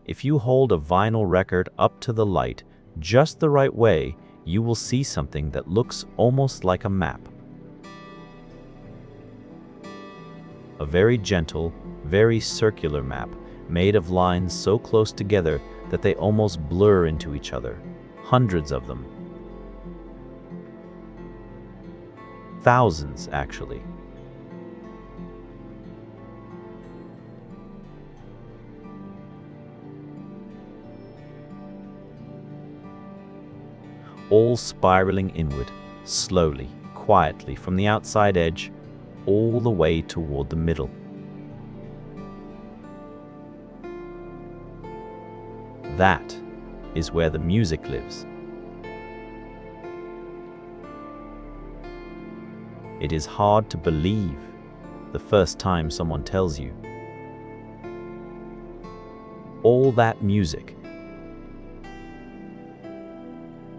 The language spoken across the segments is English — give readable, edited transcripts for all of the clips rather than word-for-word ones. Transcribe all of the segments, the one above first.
If you hold a vinyl record up to the light just the right way, you will see something that looks almost like a map. A very gentle, very circular map made of lines so close together that they almost blur into each other. Hundreds of them. Thousands, actually. All spiraling inward, slowly, quietly, from the outside edge, all the way toward the middle. That is where the music lives. It is hard to believe the first time someone tells you. All that music,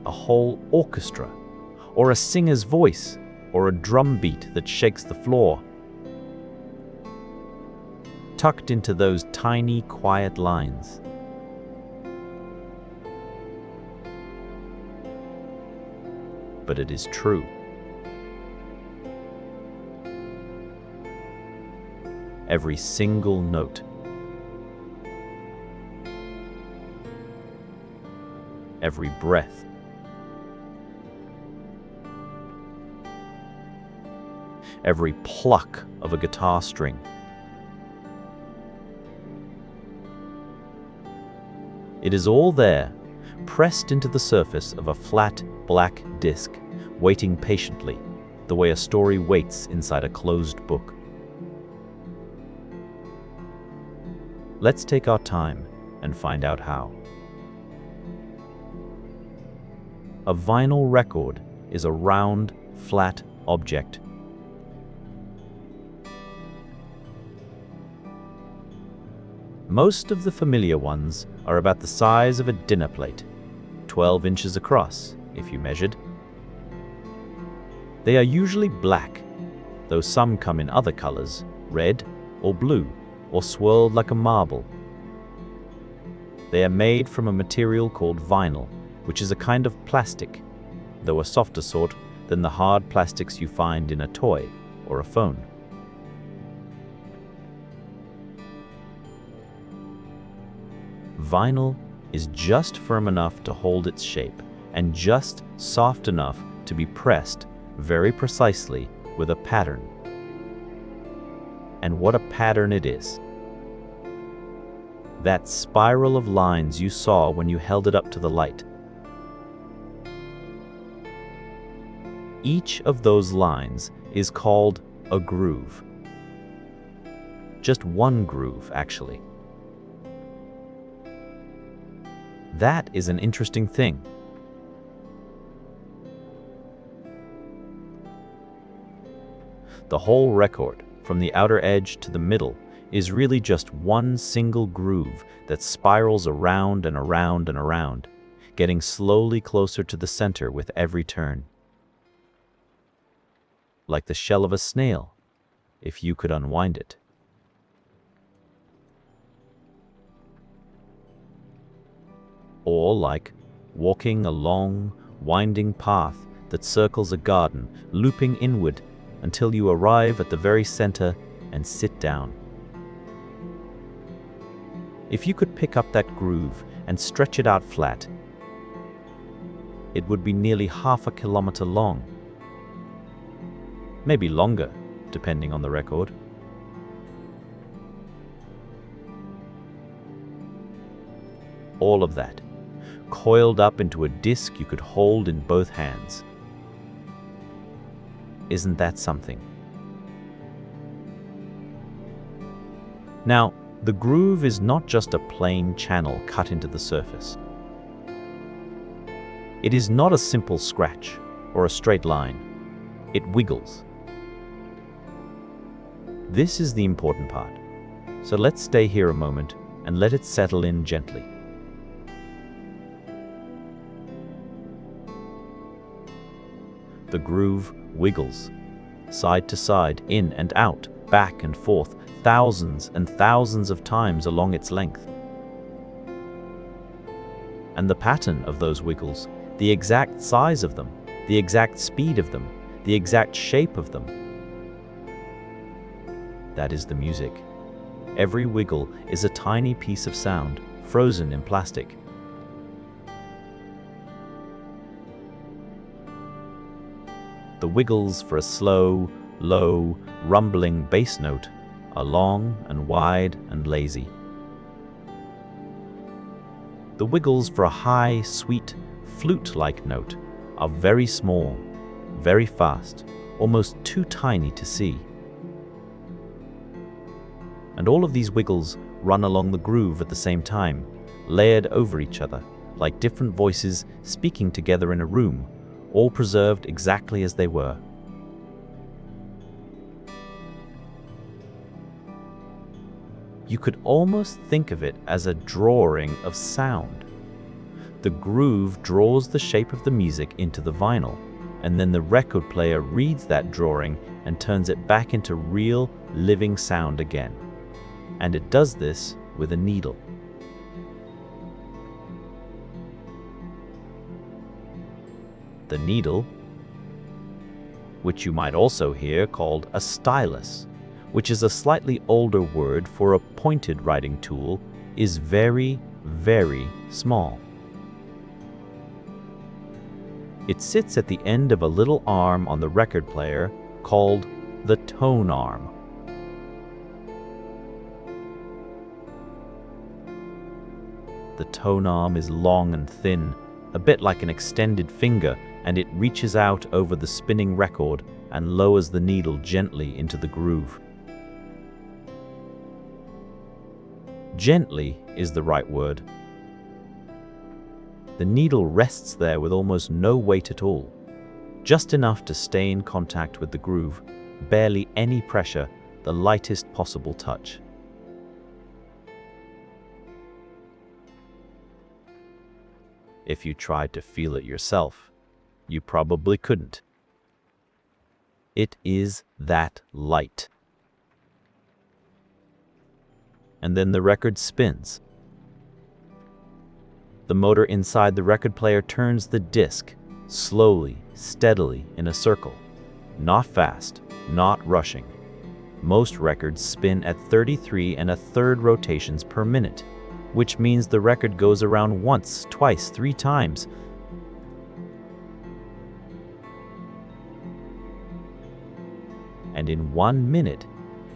a whole orchestra, or a singer's voice, or a drum beat that shakes the floor, tucked into those tiny, quiet lines. But it is true. Every single note, every breath, every pluck of a guitar string, it is all there, pressed into the surface of a flat, black disc, waiting patiently, the way a story waits inside a closed book. Let's take our time and find out how. A vinyl record is a round, flat object. Most of the familiar ones are about the size of a dinner plate, 12 inches across, if you measured. They are usually black, though some come in other colors, red or blue, or swirled like a marble. They are made from a material called vinyl, which is a kind of plastic, though a softer sort than the hard plastics you find in a toy or a phone. Vinyl is just firm enough to hold its shape and just soft enough to be pressed very precisely with a pattern. And what a pattern it is. That spiral of lines you saw when you held it up to the light. Each of those lines is called a groove. Just one groove, actually. That is an interesting thing. The whole record, from the outer edge to the middle, is really just one single groove that spirals around and around and around, getting slowly closer to the center with every turn. Like the shell of a snail, if you could unwind it. Or like walking a long, winding path that circles a garden, looping inward until you arrive at the very center and sit down. If you could pick up that groove and stretch it out flat, it would be nearly 1/2 kilometer long. Maybe longer, depending on the record. All of that, coiled up into a disc you could hold in both hands. Isn't that something? Now, the groove is not just a plain channel cut into the surface. It is not a simple scratch or a straight line. It wiggles. This is the important part. So let's stay here a moment and let it settle in gently. The groove wiggles, side to side, in and out, back and forth, thousands and thousands of times along its length. and the pattern of those wiggles, the exact size of them, the exact speed of them, the exact shape of them. That is the music. Every wiggle is a tiny piece of sound, frozen in plastic. The wiggles for a slow, low, rumbling bass note are long and wide and lazy. The wiggles for a high, sweet, flute-like note are very small, very fast, almost too tiny to see. And all of these wiggles run along the groove at the same time, layered over each other, like different voices speaking together in a room, all preserved exactly as they were. You could almost think of it as a drawing of sound. The groove draws the shape of the music into the vinyl, and then the record player reads that drawing and turns it back into real, living sound again. And it does this with a needle. The needle, which you might also hear called a stylus, which is a slightly older word for a pointed writing tool, is very, very small. It sits at the end of a little arm on the record player called the tone arm. The tone arm is long and thin, a bit like an extended finger, and it reaches out over the spinning record and lowers the needle gently into the groove. Gently is the right word. The needle rests there with almost no weight at all, just enough to stay in contact with the groove, barely any pressure, the lightest possible touch. If you tried to feel it yourself, you probably couldn't. It is that light. And then the record spins. The motor inside the record player turns the disc, slowly, steadily, in a circle. Not fast, not rushing. Most records spin at 33 1/3 rotations per minute, which means the record goes around once, twice, 3 times. And in 1 minute,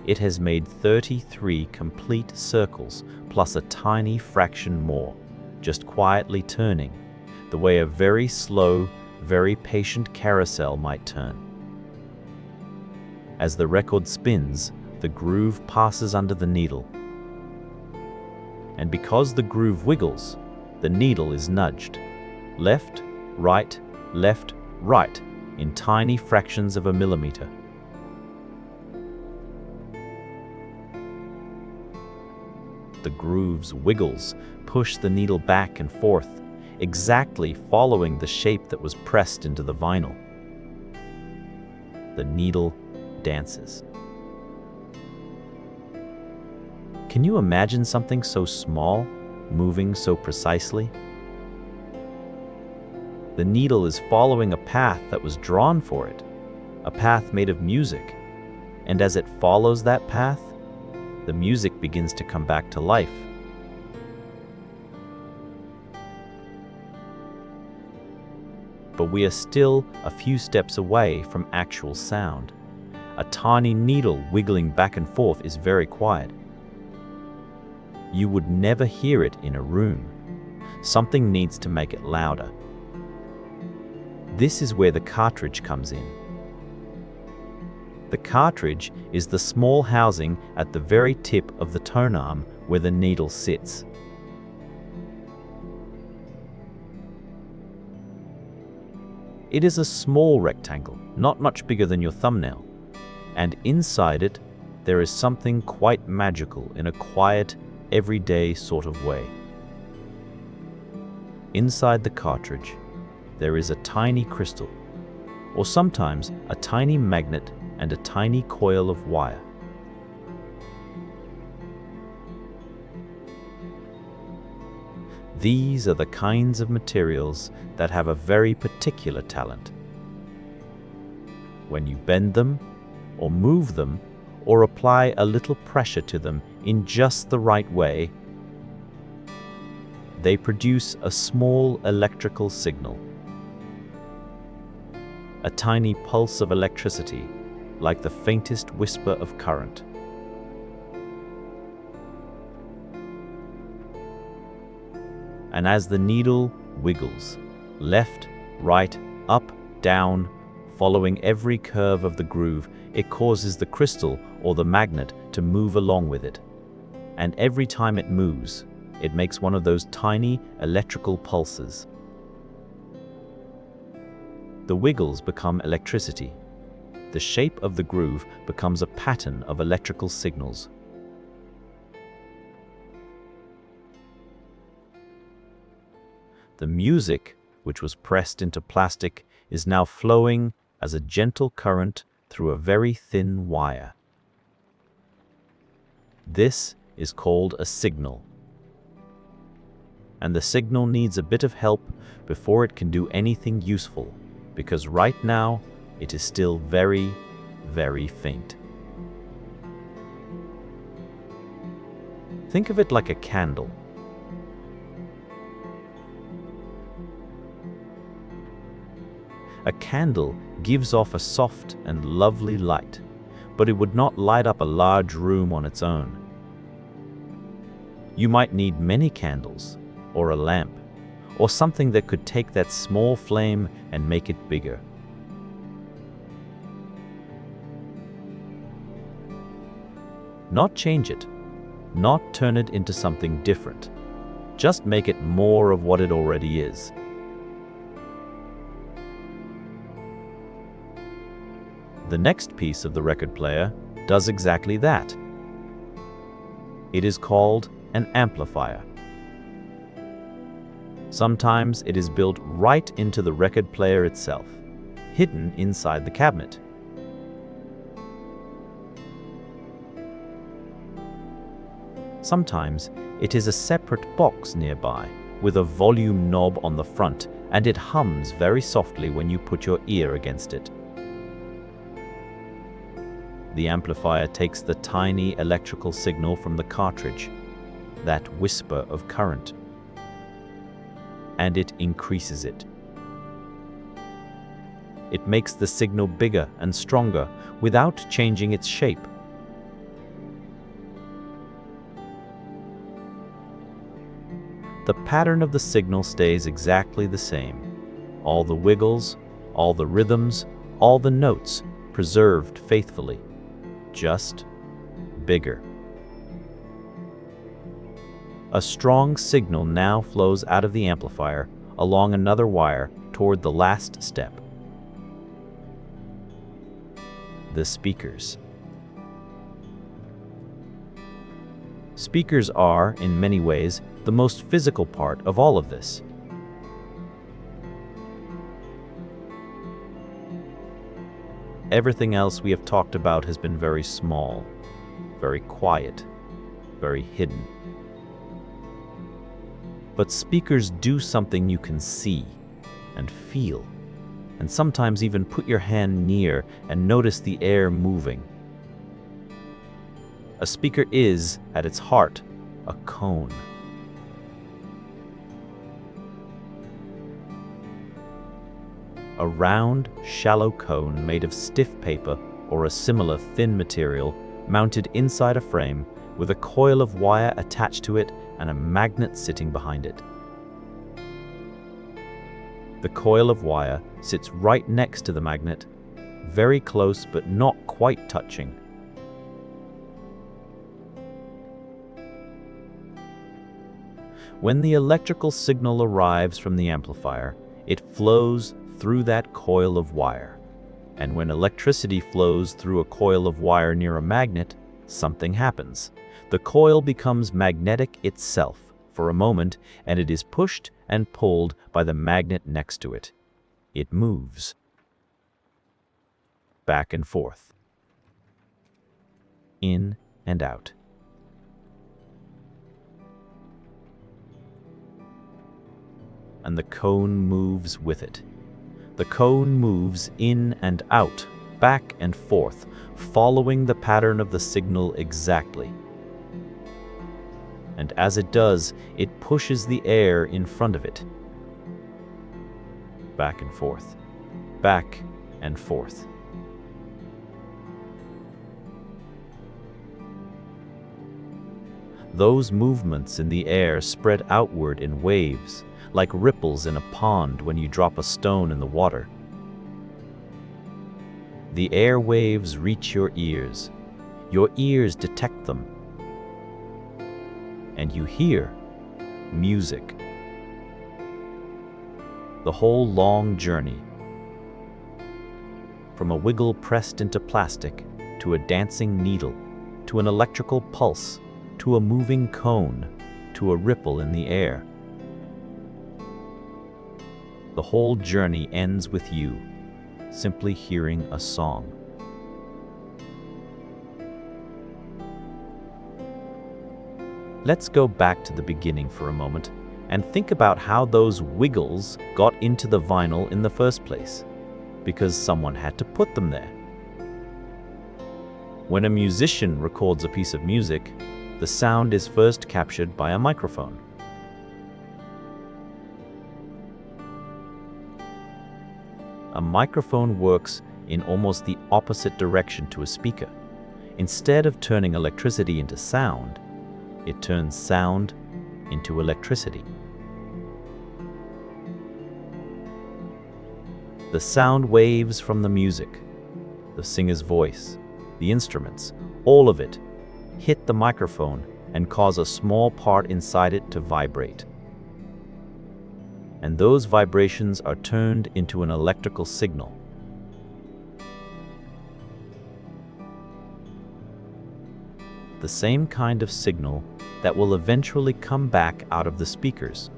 it has made 33 complete circles, plus a tiny fraction more, just quietly turning, the way a very slow, very patient carousel might turn. As the record spins, the groove passes under the needle. And because the groove wiggles, the needle is nudged. Left, right, in tiny fractions of a millimeter. The groove's wiggles push the needle back and forth, exactly following the shape that was pressed into the vinyl. The needle dances. Can you imagine something so small, moving so precisely? The needle is following a path that was drawn for it, a path made of music, and as it follows that path, the music begins to come back to life. But we are still a few steps away from actual sound. A tiny needle wiggling back and forth is very quiet. You would never hear it in a room. Something needs to make it louder. This is where the cartridge comes in. The cartridge is the small housing at the very tip of the tone arm where the needle sits. It is a small rectangle, not much bigger than your thumbnail, and inside it there is something quite magical in a quiet, everyday sort of way. Inside the cartridge, there is a tiny crystal, or sometimes a tiny magnet and a tiny coil of wire. These are the kinds of materials that have a very particular talent. When you bend them, or move them, or apply a little pressure to them in just the right way, they produce a small electrical signal. A tiny pulse of electricity, like the faintest whisper of current. And as the needle wiggles, left, right, up, down, following every curve of the groove, it causes the crystal or the magnet to move along with it. And every time it moves, it makes one of those tiny electrical pulses. The wiggles become electricity. The shape of the groove becomes a pattern of electrical signals. The music, which was pressed into plastic, is now flowing as a gentle current through a very thin wire. This is called a signal. And the signal needs a bit of help before it can do anything useful, because right now it is still very, very faint. Think of it like a candle. A candle gives off a soft and lovely light, but it would not light up a large room on its own. You might need many candles, or a lamp, or something that could take that small flame and make it bigger. Not change it, not turn it into something different. Just make it more of what it already is. The next piece of the record player does exactly that. It is called an amplifier. Sometimes it is built right into the record player itself, hidden inside the cabinet. Sometimes it is a separate box nearby with a volume knob on the front, and it hums very softly when you put your ear against it. The amplifier takes the tiny electrical signal from the cartridge, that whisper of current, and it increases it. It makes the signal bigger and stronger without changing its shape. The pattern of the signal stays exactly the same. All the wiggles, all the rhythms, all the notes preserved faithfully. Just bigger. A strong signal now flows out of the amplifier along another wire toward the last step. The speakers. Speakers are, in many ways, the most physical part of all of this. Everything else we have talked about has been very small, very quiet, very hidden. But speakers do something you can see and feel, and sometimes even put your hand near and notice the air moving. A speaker is, at its heart, a cone. A round, shallow cone made of stiff paper or a similar thin material mounted inside a frame with a coil of wire attached to it and a magnet sitting behind it. The coil of wire sits right next to the magnet, very close but not quite touching. When the electrical signal arrives from the amplifier, it flows through that coil of wire. And when electricity flows through a coil of wire near a magnet, something happens. The coil becomes magnetic itself for a moment, and it is pushed and pulled by the magnet next to it. It moves back and forth, in and out. and the cone moves with it. The cone moves in and out, back and forth, following the pattern of the signal exactly. And as it does, it pushes the air in front of it. Back and forth, back and forth. Those movements in the air spread outward in waves, like ripples in a pond when you drop a stone in the water. The air waves reach your ears. Your ears detect them. And you hear music. The whole long journey, from a wiggle pressed into plastic, to a dancing needle, to an electrical pulse, to a moving cone, to a ripple in the air. The whole journey ends with you simply hearing a song. Let's go back to the beginning for a moment and think about how those wiggles got into the vinyl in the first place, because someone had to put them there. When a musician records a piece of music, the sound is first captured by a microphone. A microphone works in almost the opposite direction to a speaker. Instead of turning electricity into sound, it turns sound into electricity. The sound waves from the music, the singer's voice, the instruments, all of it, hit the microphone and cause a small part inside it to vibrate. And those vibrations are turned into an electrical signal. The same kind of signal that will eventually come back out of the speakers.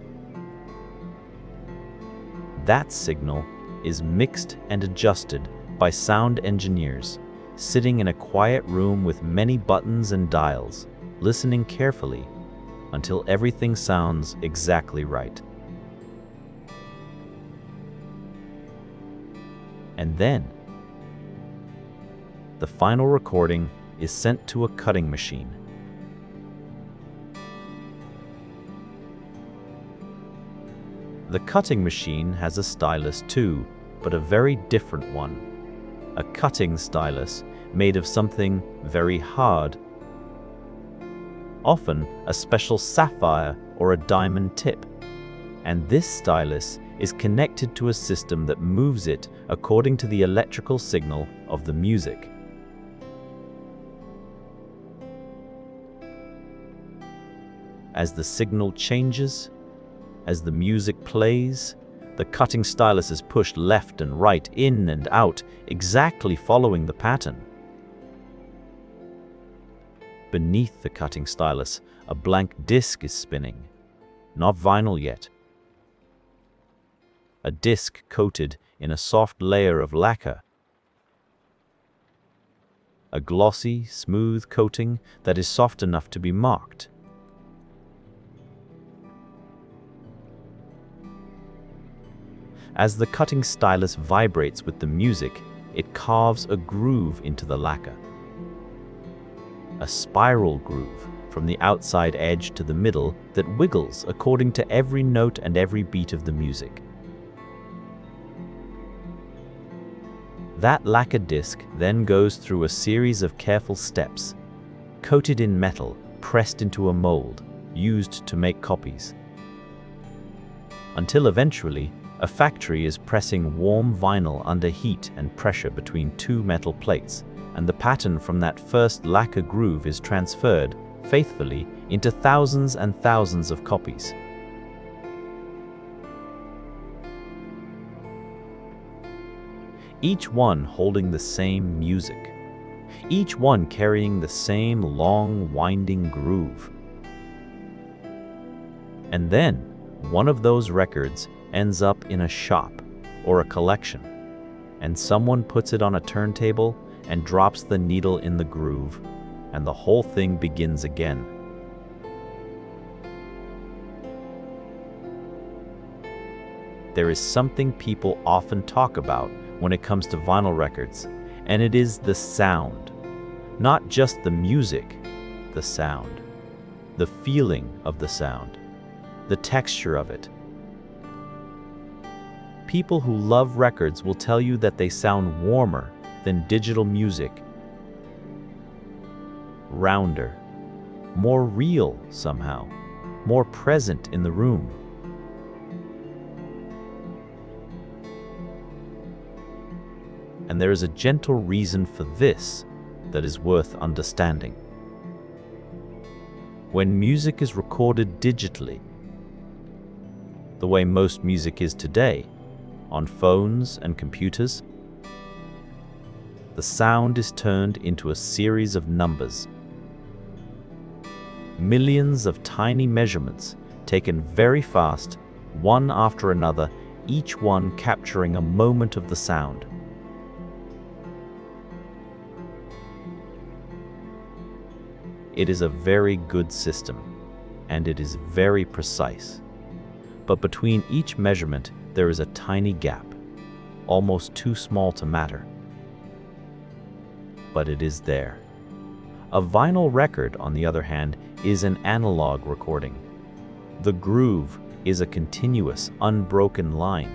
That signal is mixed and adjusted by sound engineers, sitting in a quiet room with many buttons and dials, listening carefully until everything sounds exactly right. And then, the final recording is sent to a cutting machine. The cutting machine has a stylus too, but a very different one. A cutting stylus made of something very hard, often a special sapphire or a diamond tip. And this stylus is connected to a system that moves it according to the electrical signal of the music. As the signal changes, as the music plays, the cutting stylus is pushed left and right, in and out, exactly following the pattern. Beneath the cutting stylus, a blank disc is spinning. Not vinyl yet. A disc coated in a soft layer of lacquer. A glossy, smooth coating that is soft enough to be marked. As the cutting stylus vibrates with the music, it carves a groove into the lacquer. A spiral groove from the outside edge to the middle that wiggles according to every note and every beat of the music. That lacquer disc then goes through a series of careful steps, coated in metal, pressed into a mold, used to make copies. Until eventually, a factory is pressing warm vinyl under heat and pressure between two metal plates, and the pattern from that first lacquer groove is transferred, faithfully, into thousands and thousands of copies. Each one holding the same music, each one carrying the same long, winding groove. And then, one of those records ends up in a shop or a collection, and someone puts it on a turntable and drops the needle in the groove, and the whole thing begins again. there is something people often talk about when it comes to vinyl records, and it is the sound. Not just the music, the sound. The feeling of the sound. The texture of it. People who love records will tell you that they sound warmer than digital music. Rounder. More real somehow. More present in the room. And there is a gentle reason for this that is worth understanding. When music is recorded digitally, the way most music is today, on phones and computers, the sound is turned into a series of numbers. Millions of tiny measurements taken very fast, one after another, each one capturing a moment of the sound. It is a very good system, and it is very precise. But between each measurement, there is a tiny gap, almost too small to matter. But it is there. A vinyl record, on the other hand, is an analog recording. The groove is a continuous, unbroken line.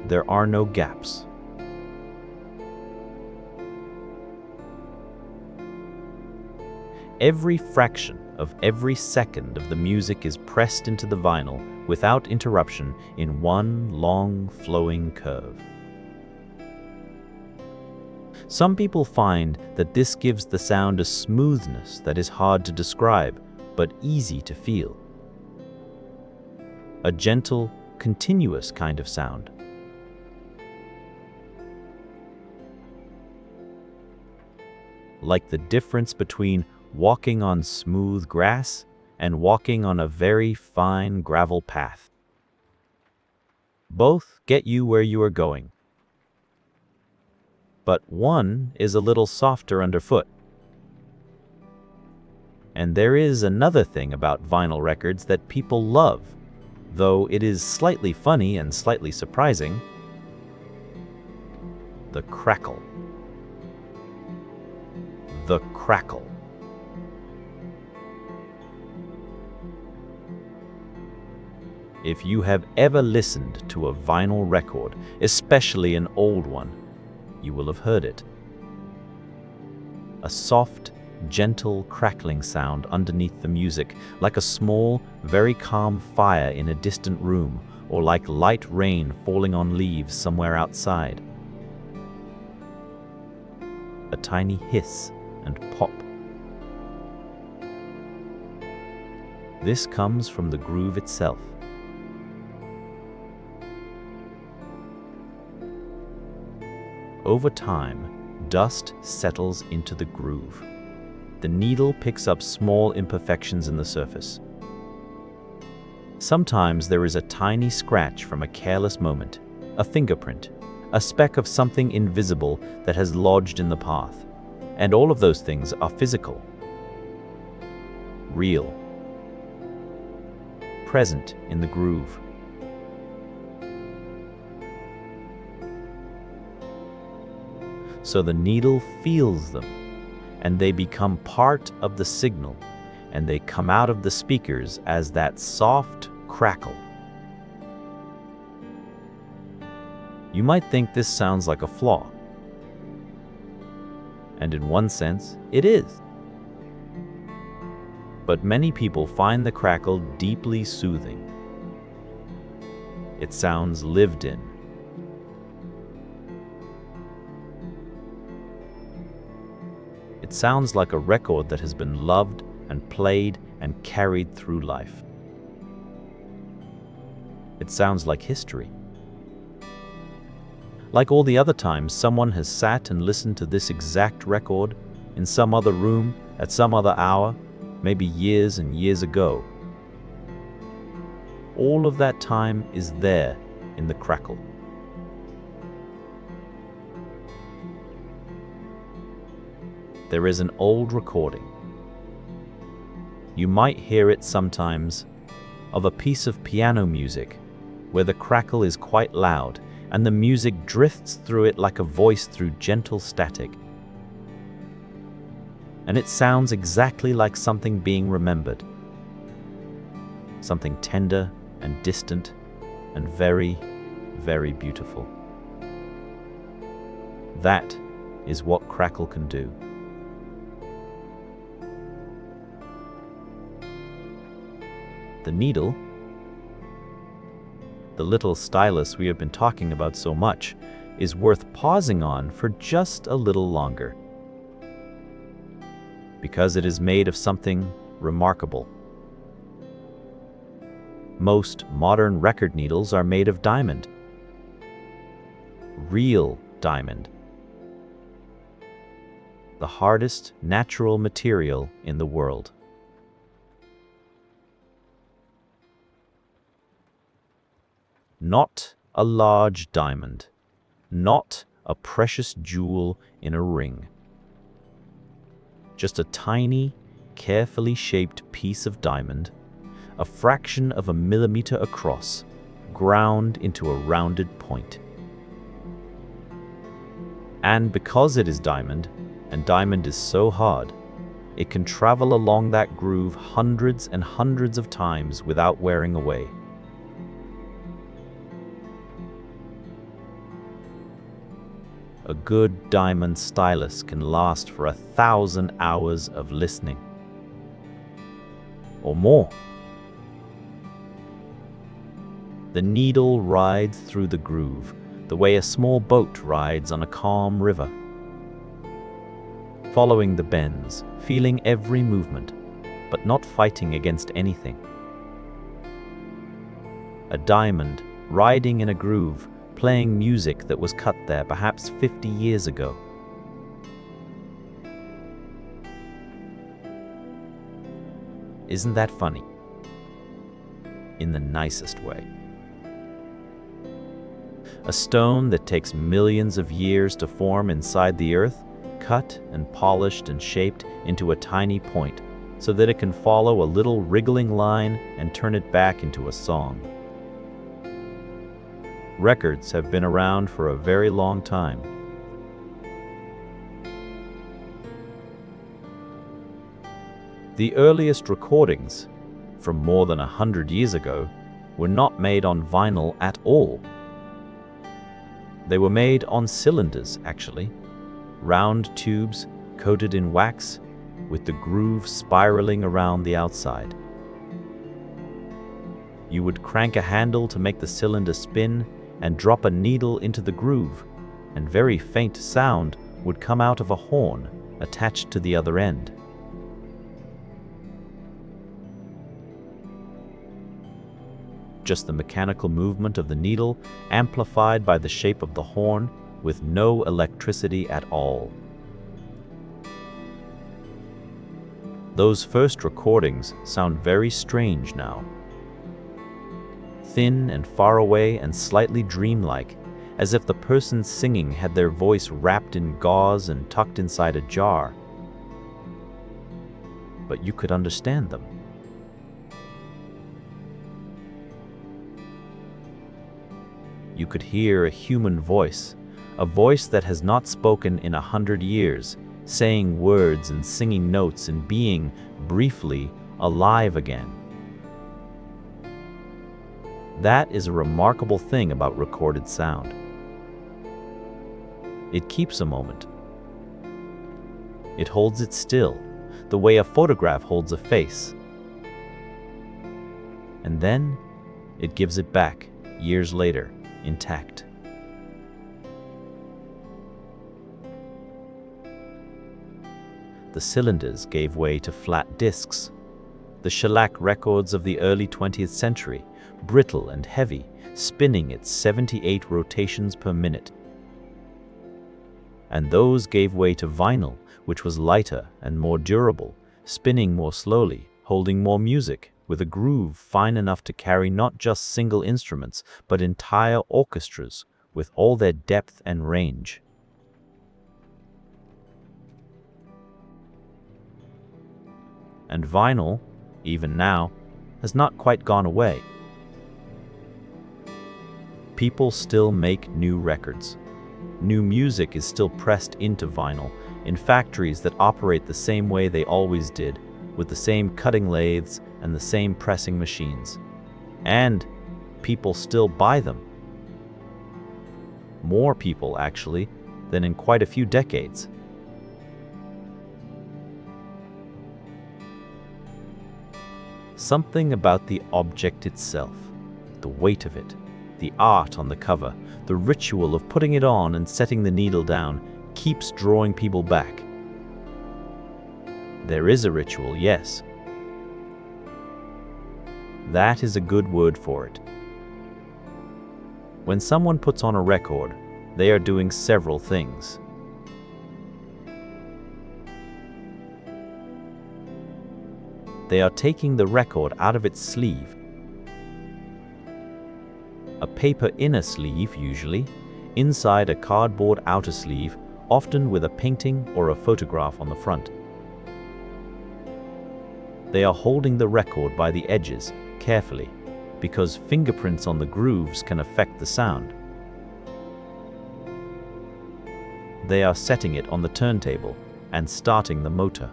There are no gaps. Every fraction of every second of the music is pressed into the vinyl without interruption in one long flowing curve. Some people find that this gives the sound a smoothness that is hard to describe, but easy to feel. A gentle, continuous kind of sound. Like the difference between walking on smooth grass and walking on a very fine gravel path. Both get you where you are going. But one is a little softer underfoot. And there is another thing about vinyl records that people love, though it is slightly funny and slightly surprising. The crackle. The crackle. If you have ever listened to a vinyl record, especially an old one, you will have heard it. A soft, gentle crackling sound underneath the music, like a small, very calm fire in a distant room, or like light rain falling on leaves somewhere outside. A tiny hiss and pop. This comes from the groove itself. Over time, dust settles into the groove. The needle picks up small imperfections in the surface. Sometimes there is a tiny scratch from a careless moment, a fingerprint, a speck of something invisible that has lodged in the path. And all of those things are physical, real, present in the groove. So the needle feels them, and they become part of the signal, and they come out of the speakers as that soft crackle. You might think this sounds like a flaw, and in one sense, it is. But many people find the crackle deeply soothing. It sounds lived in. It sounds like a record that has been loved and played and carried through life. It sounds like history. Like all the other times someone has sat and listened to this exact record in some other room at some other hour, maybe years and years ago. All of that time is there in the crackle. There is an old recording. You might hear it sometimes of a piece of piano music, where the crackle is quite loud and the music drifts through it like a voice through gentle static. And it sounds exactly like something being remembered. Something tender and distant and very, very beautiful. That is what crackle can do. The needle, the little stylus we have been talking about so much, is worth pausing on for just a little longer, because it is made of something remarkable. Most modern record needles are made of diamond. Real diamond. The hardest natural material in the world. Not a large diamond, not a precious jewel in a ring. Just a tiny, carefully shaped piece of diamond, a fraction of a millimeter across, ground into a rounded point. And because it is diamond, and diamond is so hard, it can travel along that groove hundreds and hundreds of times without wearing away. A good diamond stylus can last for 1,000 hours of listening. Or more. The needle rides through the groove, the way a small boat rides on a calm river. Following the bends, feeling every movement, but not fighting against anything. A diamond riding in a groove, playing music that was cut there perhaps 50 years ago. Isn't that funny? In the nicest way. A stone that takes millions of years to form inside the earth, cut and polished and shaped into a tiny point so that it can follow a little wriggling line and turn it back into a song. Records have been around for a very long time. The earliest recordings, from more than 100 years ago, were not made on vinyl at all. They were made on cylinders, actually, round tubes coated in wax, with the groove spiraling around the outside. You would crank a handle to make the cylinder spin and drop a needle into the groove, and very faint sound would come out of a horn attached to the other end. Just the mechanical movement of the needle amplified by the shape of the horn with no electricity at all. Those first recordings sound very strange now. Thin and far away and slightly dreamlike, as if the person singing had their voice wrapped in gauze and tucked inside a jar. But you could understand them. You could hear a human voice, a voice that has not spoken in 100 years, saying words and singing notes and being, briefly, alive again. That is a remarkable thing about recorded sound. It keeps a moment. It holds it still, the way a photograph holds a face. And then it gives it back, years later, intact. The cylinders gave way to flat discs. The shellac records of the early 20th century, brittle and heavy, spinning at 78 rotations per minute. And those gave way to vinyl, which was lighter and more durable, spinning more slowly, holding more music, with a groove fine enough to carry not just single instruments, but entire orchestras, with all their depth and range. And vinyl, even now, has not quite gone away. People still make new records. New music is still pressed into vinyl in factories that operate the same way they always did, with the same cutting lathes and the same pressing machines. And people still buy them. More people, actually, than in quite a few decades. Something about the object itself, the weight of it, the art on the cover, the ritual of putting it on and setting the needle down, keeps drawing people back. There is a ritual, yes. That is a good word for it. When someone puts on a record, they are doing several things. They are taking the record out of its sleeve. A paper inner sleeve, usually, inside a cardboard outer sleeve, often with a painting or a photograph on the front. They are holding the record by the edges, carefully, because fingerprints on the grooves can affect the sound. They are setting it on the turntable and starting the motor.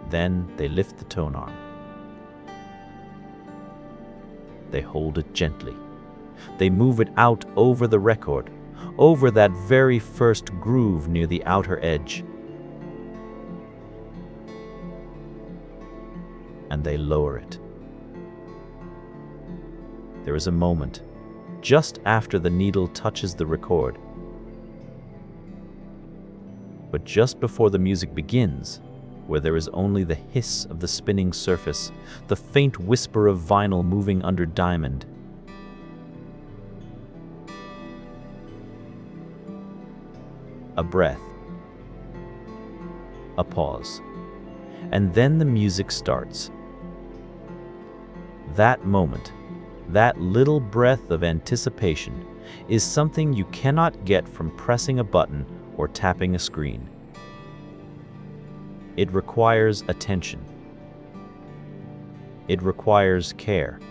Then they lift the tone arm. They hold it gently. They move it out over the record, over that very first groove near the outer edge. And they lower it. There is a moment, just after the needle touches the record. But just before the music begins, where there is only the hiss of the spinning surface, the faint whisper of vinyl moving under diamond. A breath. A pause. And then the music starts. That moment, that little breath of anticipation, is something you cannot get from pressing a button or tapping a screen. It requires attention. It requires care.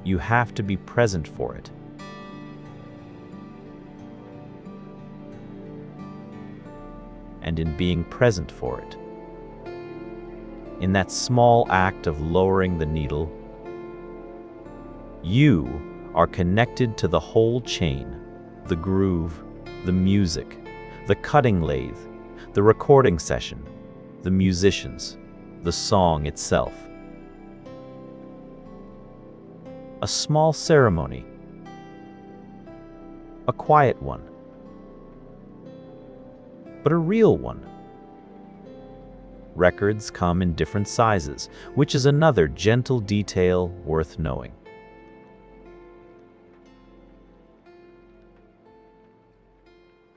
You have to be present for it. And in being present for it, in that small act of lowering the needle, you are connected to the whole chain, the groove, the music, the cutting lathe, the recording session, the musicians, the song itself. A small ceremony, a quiet one, but a real one. Records come in different sizes, which is another gentle detail worth knowing.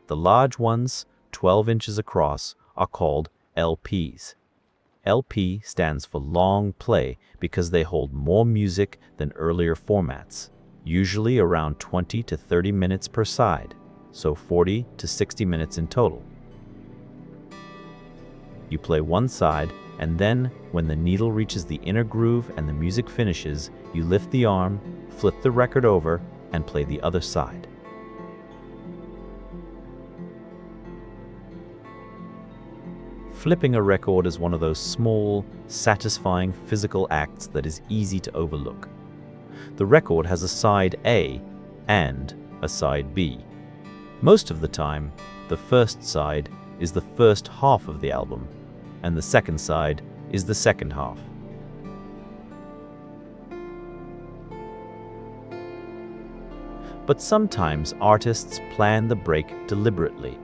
The large ones, 12 inches across, are called LPs. LP stands for long play because they hold more music than earlier formats, usually around 20 to 30 minutes per side, so 40 to 60 minutes in total. You play one side, and then, when the needle reaches the inner groove and the music finishes, you lift the arm, flip the record over, and play the other side. Flipping a record is one of those small, satisfying physical acts that is easy to overlook. The record has a side A and a side B. Most of the time, the first side is the first half of the album, and the second side is the second half. But sometimes artists plan the break deliberately,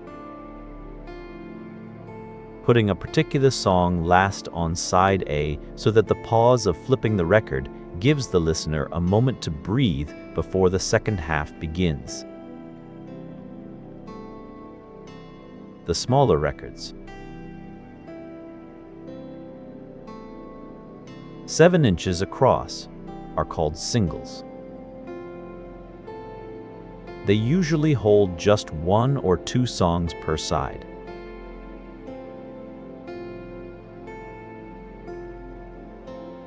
putting a particular song last on side A so that the pause of flipping the record gives the listener a moment to breathe before the second half begins. The smaller records, 7 inches across, are called singles. They usually hold just 1 or 2 songs per side.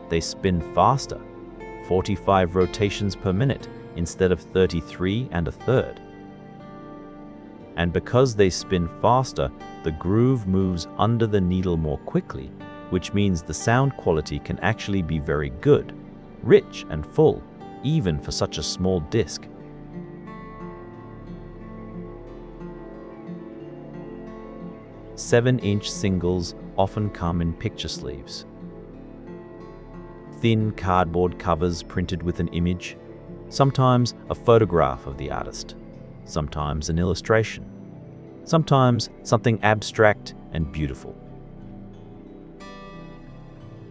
They spin faster, 45 rotations per minute instead of 33 1/3. And because they spin faster, the groove moves under the needle more quickly, which means the sound quality can actually be very good, rich and full, even for such a small disc. Seven-inch singles often come in picture sleeves. Thin cardboard covers printed with an image, sometimes a photograph of the artist, sometimes an illustration, sometimes something abstract and beautiful.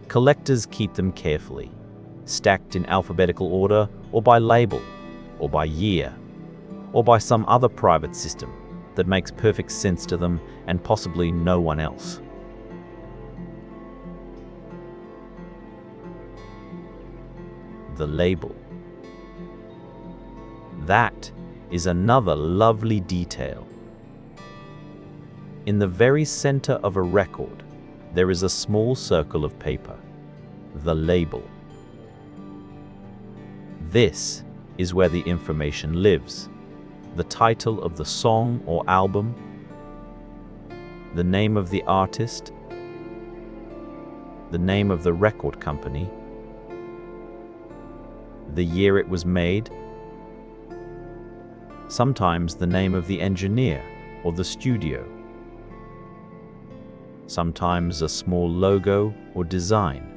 Collectors keep them carefully, stacked in alphabetical order or by label, or by year, or by some other private system that makes perfect sense to them and possibly no one else. The label. That is another lovely detail. In the very center of a record, there is a small circle of paper, the label. This is where the information lives. The title of the song or album, the name of the artist, the name of the record company, the year it was made, sometimes the name of the engineer or the studio, sometimes a small logo or design.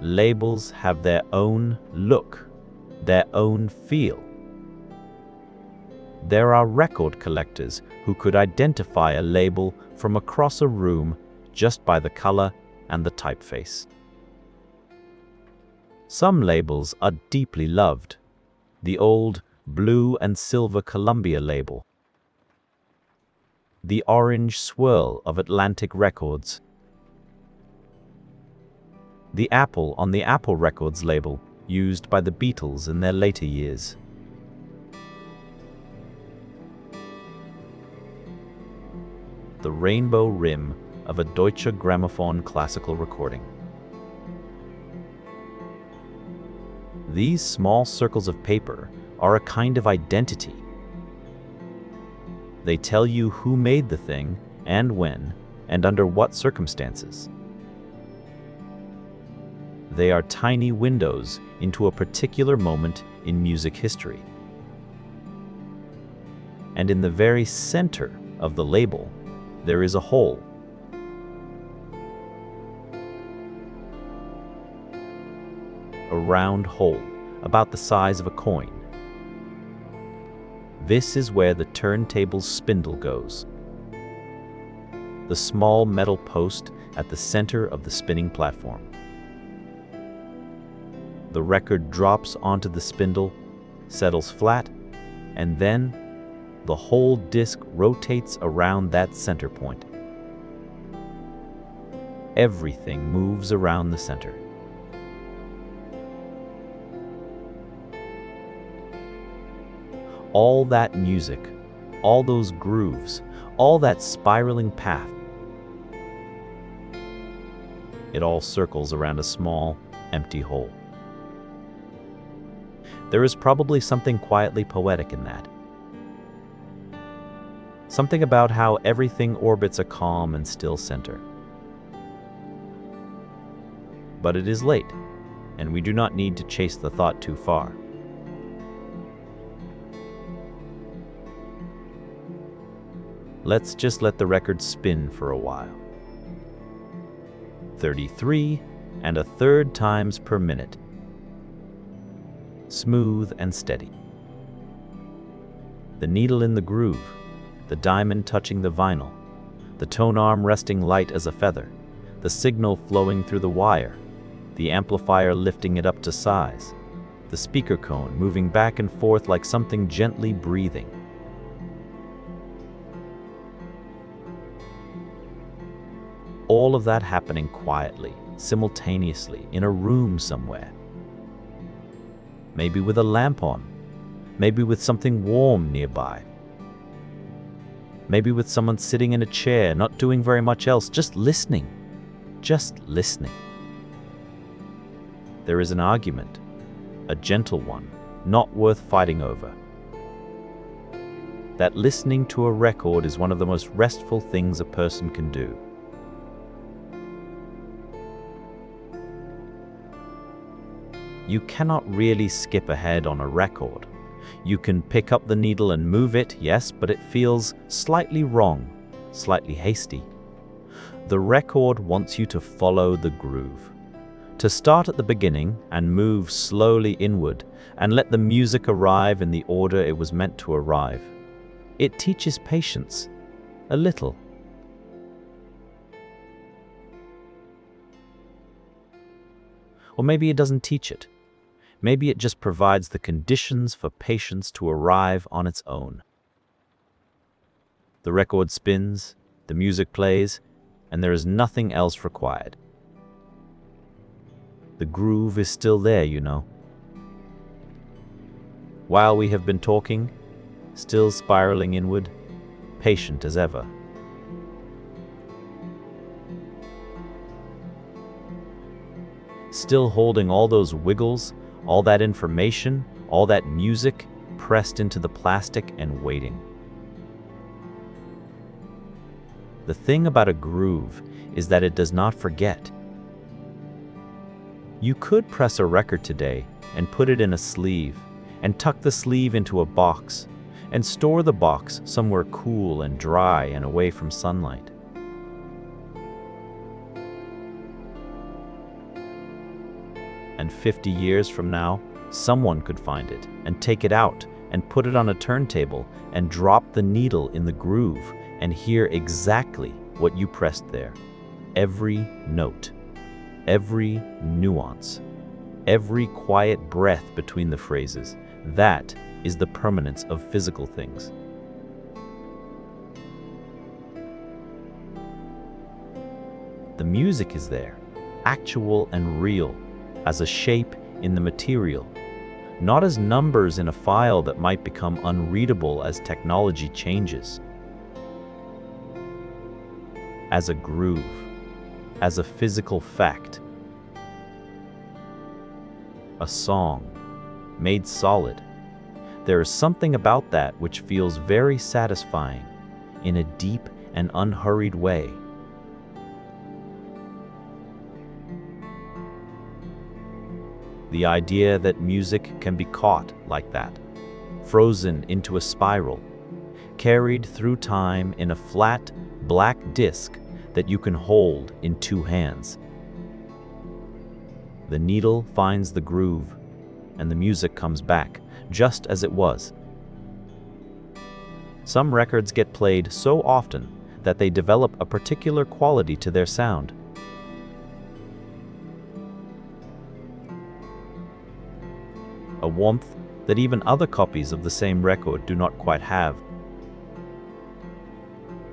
Labels have their own look, their own feel. There are record collectors who could identify a label from across a room just by the color and the typeface. Some labels are deeply loved. The old blue and silver Columbia label, the orange swirl of Atlantic Records, the apple on the Apple Records label used by the Beatles in their later years. The rainbow rim of a Deutsche Grammophon classical recording. These small circles of paper are a kind of identity. They tell you who made the thing and when and under what circumstances. They are tiny windows into a particular moment in music history. And in the very center of the label, there is a hole. A round hole, about the size of a coin. This is where the turntable's spindle goes. The small metal post at the center of the spinning platform. The record drops onto the spindle, settles flat, and then the whole disc rotates around that center point. Everything moves around the center. All that music, all those grooves, all that spiraling path, it all circles around a small, empty hole. There is probably something quietly poetic in that. Something about how everything orbits a calm and still center. But it is late, and we do not need to chase the thought too far. Let's just let the record spin for a while. 33 1/3 times per minute. Smooth and steady. The needle in the groove, the diamond touching the vinyl, the tone arm resting light as a feather, the signal flowing through the wire, the amplifier lifting it up to size, the speaker cone moving back and forth like something gently breathing. All of that happening quietly, simultaneously, in a room somewhere. Maybe with a lamp on, maybe with something warm nearby. Maybe with someone sitting in a chair, not doing very much else, just listening. Just listening. There is an argument, a gentle one, not worth fighting over. That listening to a record is one of the most restful things a person can do. You cannot really skip ahead on a record. You can pick up the needle and move it, yes, but it feels slightly wrong, slightly hasty. The record wants you to follow the groove, to start at the beginning and move slowly inward and let the music arrive in the order it was meant to arrive. It teaches patience, a little. Or maybe it doesn't teach it. Maybe it just provides the conditions for patience to arrive on its own. The record spins, the music plays, and there is nothing else required. The groove is still there, you know. While we have been talking, still spiraling inward, patient as ever. Still holding all those wiggles, all that information, all that music pressed into the plastic and waiting. The thing about a groove is that it does not forget. You could press a record today and put it in a sleeve and tuck the sleeve into a box and store the box somewhere cool and dry and away from sunlight. And 50 years from now, someone could find it and take it out and put it on a turntable and drop the needle in the groove and hear exactly what you pressed there. Every note, every nuance, every quiet breath between the phrases. That is the permanence of physical things. The music is there, actual and real, as a shape in the material, not as numbers in a file that might become unreadable as technology changes. As a groove, as a physical fact. A song, made solid. There is something about that which feels very satisfying in a deep and unhurried way. The idea that music can be caught like that, frozen into a spiral, carried through time in a flat, black disc that you can hold in two hands. The needle finds the groove, and the music comes back, just as it was. Some records get played so often that they develop a particular quality to their sound. A warmth that even other copies of the same record do not quite have.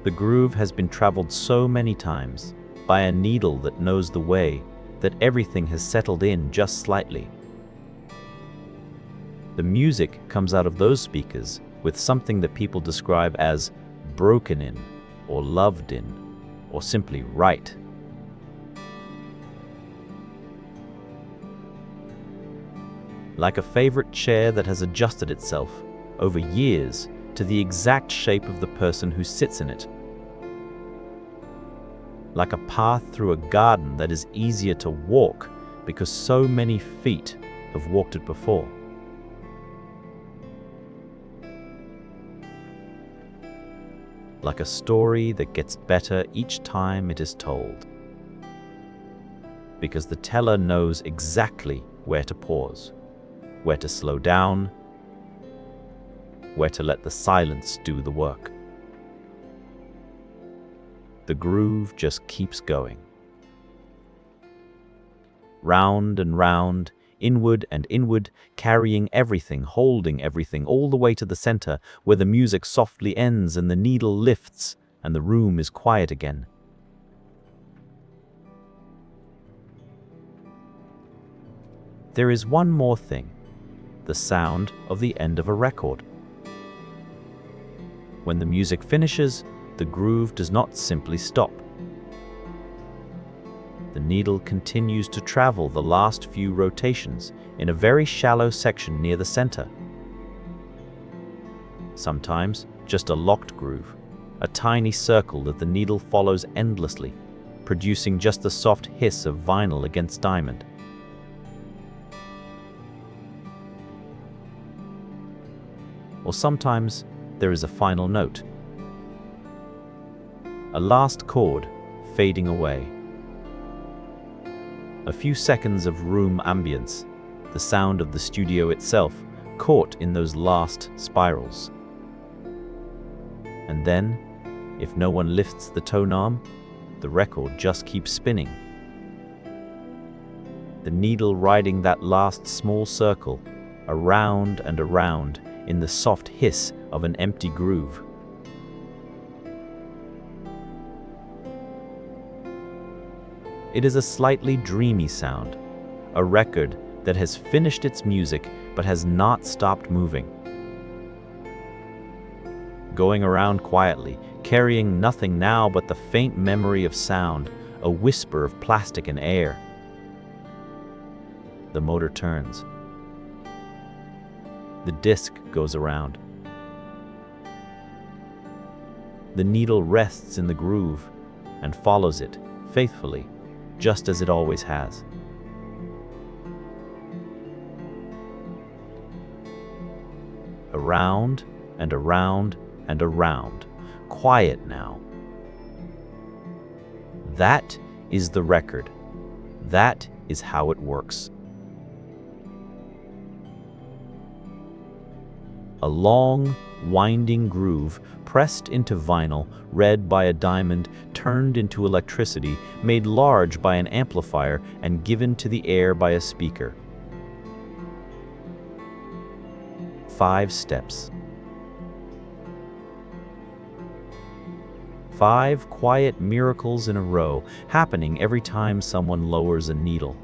The groove has been traveled so many times by a needle that knows the way that everything has settled in just slightly. The music comes out of those speakers with something that people describe as broken in, or loved in, or simply right. Like a favorite chair that has adjusted itself over years to the exact shape of the person who sits in it. Like a path through a garden that is easier to walk because so many feet have walked it before. Like a story that gets better each time it is told. Because the teller knows exactly where to pause, where to slow down, where to let the silence do the work. The groove just keeps going. Round and round, inward and inward, carrying everything, holding everything, all the way to the center, where the music softly ends and the needle lifts and the room is quiet again. There is one more thing, the sound of the end of a record. When the music finishes, the groove does not simply stop. The needle continues to travel the last few rotations in a very shallow section near the center. Sometimes just a locked groove, a tiny circle that the needle follows endlessly, producing just the soft hiss of vinyl against diamond. Or sometimes there is a final note, a last chord fading away. A few seconds of room ambience, the sound of the studio itself caught in those last spirals. And then, if no one lifts the tone arm, the record just keeps spinning. The needle riding that last small circle, around and around, in the soft hiss of an empty groove. It is a slightly dreamy sound, a record that has finished its music but has not stopped moving. Going around quietly, carrying nothing now but the faint memory of sound, a whisper of plastic and air. The motor turns. The disc goes around. The needle rests in the groove and follows it faithfully, just as it always has. Around and around and around, quiet now. That is the record. That is how it works. A long, winding groove pressed into vinyl, read by a diamond, turned into electricity, made large by an amplifier, and given to the air by a speaker. 5 steps. 5 quiet miracles in a row, happening every time someone lowers a needle.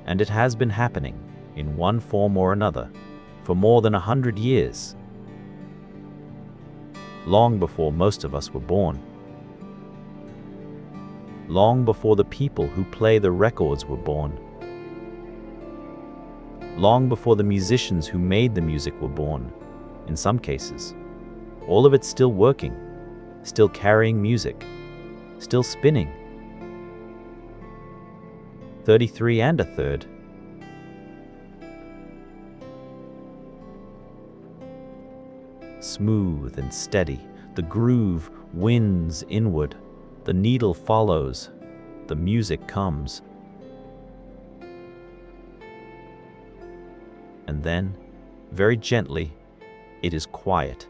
And it has been happening, in one form or another, for more than 100 years. Long before most of us were born. Long before the people who play the records were born. Long before the musicians who made the music were born, in some cases. All of it still working, still carrying music, still spinning. 33 and a third. Smooth and steady, the groove winds inward, the needle follows, the music comes. And then, very gently, it is quiet.